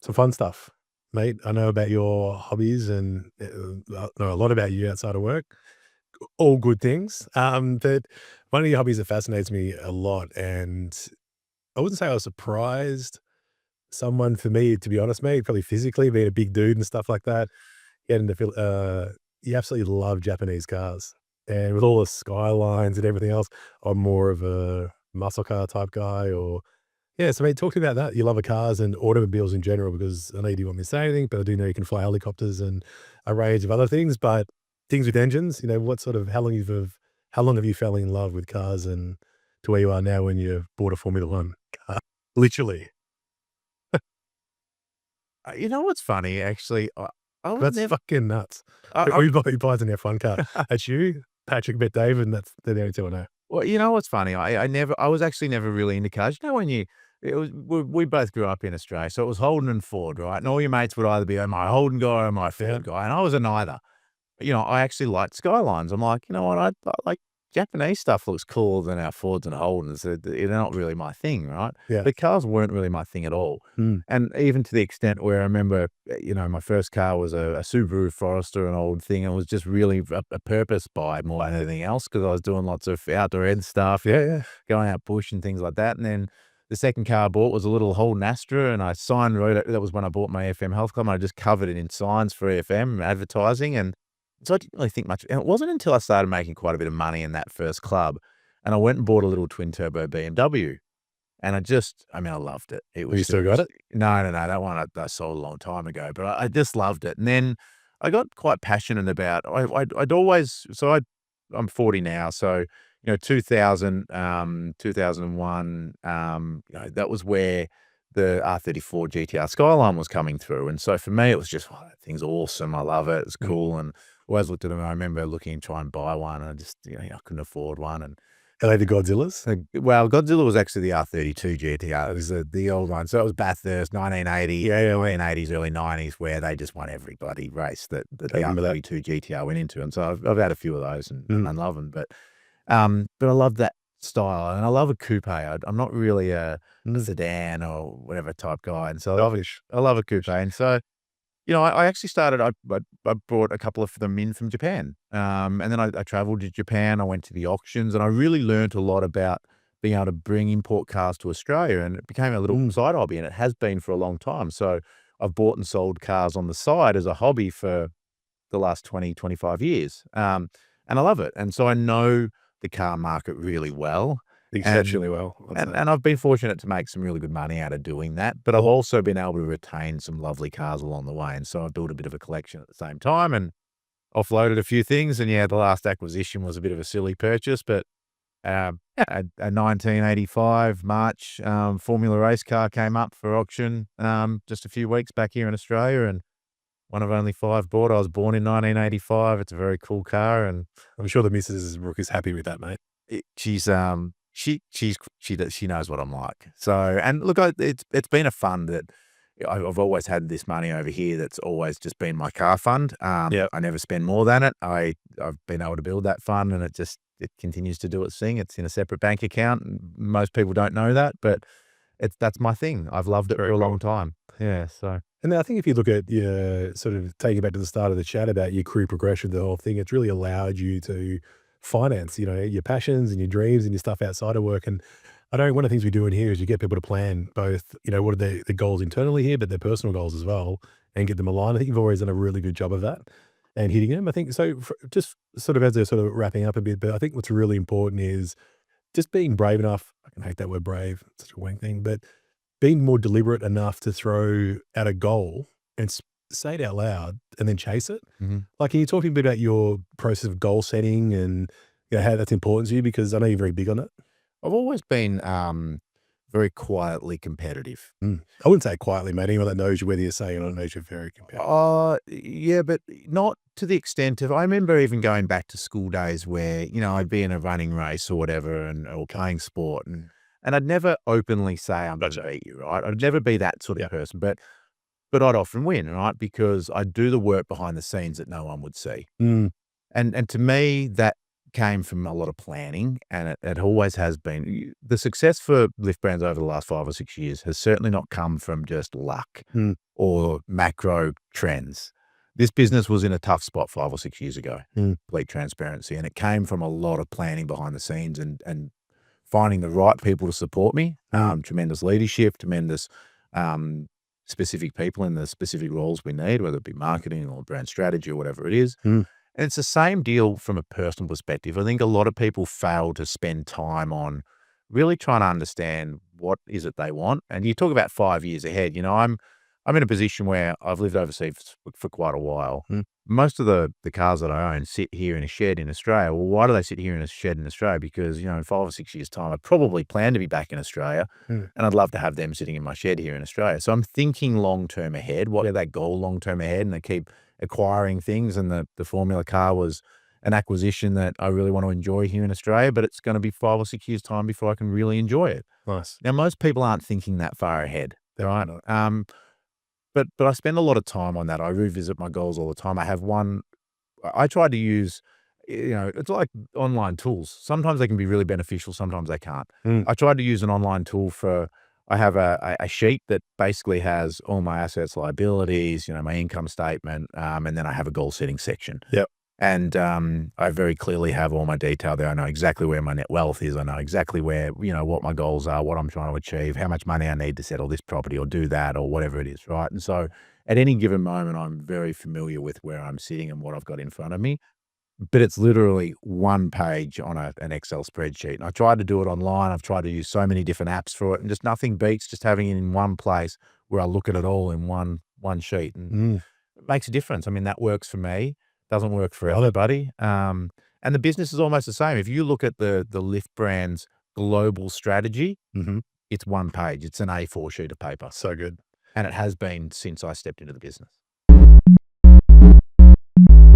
some fun stuff, mate. I know about your hobbies and I know a lot about you outside of work. All good things. But one of your hobbies that fascinates me a lot, and I wouldn't say I was surprised. Someone for me, to be honest, mate, probably physically being a big dude and stuff like that. Getting to feel, you absolutely love Japanese cars, and with all the skylines and everything else, I'm more of a muscle car type guy, or yeah, so, mate, talk to me about that. You love the cars and automobiles in general because I know you didn't want me to say anything, but I do know you can fly helicopters and a range of other things, but things with engines, what sort of how long have you fell in love with cars and to where you are now when you bought a Formula One car? Literally. You know what's funny, actually? I was That's never fucking nuts. I Who buys an F1 car? That's you, Patrick Bet-David, and they're the only 2 I know. well, you know what's funny? I was actually never really into cars. You know, when you it was we both grew up in Australia, so it was Holden and Ford, right? And all your mates would either be, "Am I a Holden guy or am I a Yeah. Ford guy?" And I was a neither. You know, I actually liked Skylines. I'm like, "You know what? I like Japanese stuff looks cooler than our Fords and Holdens. They're not really my thing, right?" Yeah. But cars weren't really my thing at all. Mm. And even to the extent where I remember, my first car was a Subaru Forester, an old thing, and it was just really a purpose buy more than anything else because I was doing lots of outdoor ed stuff, Yeah, yeah. going out bush and things like that. And then the second car I bought was a little Holden Astra, and I wrote it. That was when I bought my FM Health Club, and I just covered it in signs for FM advertising, and so I didn't really think much, and it wasn't until I started making quite a bit of money in that first club, and I went and bought a little twin turbo BMW, and I loved it. It Have was you just still got it? no, no, no, that one I sold a long time ago, but I just loved it, and then I got quite passionate about I'd always I'm 40 now, so, 2000, 2001, that was where the R34 GTR Skyline was coming through, and so for me, it was just, "Oh, that thing's awesome, I love it, it's Mm. cool," and always looked at them, I remember looking to try and buy one, and I just, I couldn't afford one, and Are they the Godzillas? well, Godzilla was actually the R32 GTR. It was the old one. So it was Bathurst, 1980, Yeah, yeah. late 80s, early 90s, where they just won every bloody race that I the remember that. R32 GTR went into. And so I've had a few of those Mm. and love them. But I love that style and I love a coupe. I'm not really a Mm. sedan or whatever type guy. And so Selfish. I love a coupe. And so, I actually started, I brought a couple of them in from Japan. And then I traveled to Japan. I went to the auctions and I really learned a lot about being able to bring import cars to Australia. And it became a little Mm. side hobby and it has been for a long time. So I've bought and sold cars on the side as a hobby for the last 20, 25 years. And I love it. And so I know the car market really well. And Exceptionally well, I'd and say. and I've been fortunate to make some really good money out of doing that, but I've Cool. also been able to retain some lovely cars along the way, and so I've built a bit of a collection at the same time and offloaded a few things, and yeah, the last acquisition was a bit of a silly purchase, but, a 1985 March, Formula race car came up for auction, just a few weeks back here in Australia, and one of only 5 bought. I was born in 1985. It's a very cool car, and I'm sure the missus Rook is happy with that, mate. she knows what I'm like. So, and look, it's been a fund that I've always had this money over here that's always just been my car fund. Yep. I never spend more than it. I've been able to build that fund and it continues to do its thing. It's in a separate bank account. And most people don't know that, but that's my thing. I've loved it for Very a long cool. time. Yeah. So, And I think if you look at your sort of taking it back to the start of the chat about your career progression, the whole thing, it's really allowed you to finance, your passions and your dreams and your stuff outside of work. And I know one of the things we do in here is you get people to plan both, what are the goals internally here, but their personal goals as well, and get them aligned. I think you've always done a really good job of that and hitting them. I think so. Just sort of as they're sort of wrapping up a bit, but I think what's really important is just being brave enough. I can hate that word brave, it's such a wank thing, but being more deliberate enough to throw out a goal and say it out loud and then chase it. mhm. Like, can you talk a bit about your process of goal setting and, how that's important to you? Because I know you're very big on it. I've always been very quietly competitive. Mm. I wouldn't say it quietly, mate. Anyone that knows you, whether you're saying it or knows you're very competitive. Yeah, but not to the extent of I remember even going back to school days where, I'd be in a running race or whatever or playing sport and I'd never openly say I'm gonna Gotcha. beat you, right? I'd never be that sort of Yeah. person, but I'd often win, right? Because I'd do the work behind the scenes that no one would see. Mm. And to me, came from a lot of planning, and it always has been. The success for lift brands over the last 5 or 6 years has certainly not come from just luck Mm, or macro trends. This business was in a tough spot 5 or 6 years ago, mm, complete transparency, and it came from a lot of planning behind the scenes and finding the right people to support me, mm, tremendous leadership, tremendous, um, specific people in the specific roles we need, whether it be marketing or brand strategy or whatever it is. mm, And it's the same deal from a personal perspective. I think a lot of people fail to spend time on really trying to understand what is it they want. And you talk about 5 years ahead, I'm in a position where I've lived overseas for quite a while. mm, Most of the cars that I own sit here in a shed in Australia. Well, why do they sit here in a shed in Australia? Because, in 5 or 6 years' time, I probably plan to be back in Australia, mm, and I'd love to have them sitting in my shed here in Australia. So I'm thinking long term ahead. What is that goal long term ahead? And I keep acquiring things, and the Formula car was an acquisition that I really want to enjoy here in Australia, but it's gonna be 5 or 6 years' time before I can really enjoy it. nice. Now, most people aren't thinking that far ahead, Definitely right? not. But I spend a lot of time on that. I revisit my goals all the time. I have one I try to use, it's like online tools. Sometimes they can be really beneficial, sometimes they can't. Mm, I tried to use an online tool for I have a sheet that basically has all my assets, liabilities, my income statement, and then I have a goal setting section. yep. And, I very clearly have all my detail there. I know exactly where my net wealth is. I know exactly where, what my goals are, what I'm trying to achieve, how much money I need to settle this property or do that or whatever it is, right? And so at any given moment, I'm very familiar with where I'm sitting and what I've got in front of me. But it's literally one page on an Excel spreadsheet. And I tried to do it online. I've tried to use so many different apps for it, and just nothing beats just having it in one place where I look at it all in one sheet. And Mm, it makes a difference. I mean, that works for me, doesn't work for love it. everybody. And the business is almost the same. If you look at the Lyft brand's global strategy, Mhm. it's one page. It's an A4 sheet of paper, So good. and it has been since I stepped into the business.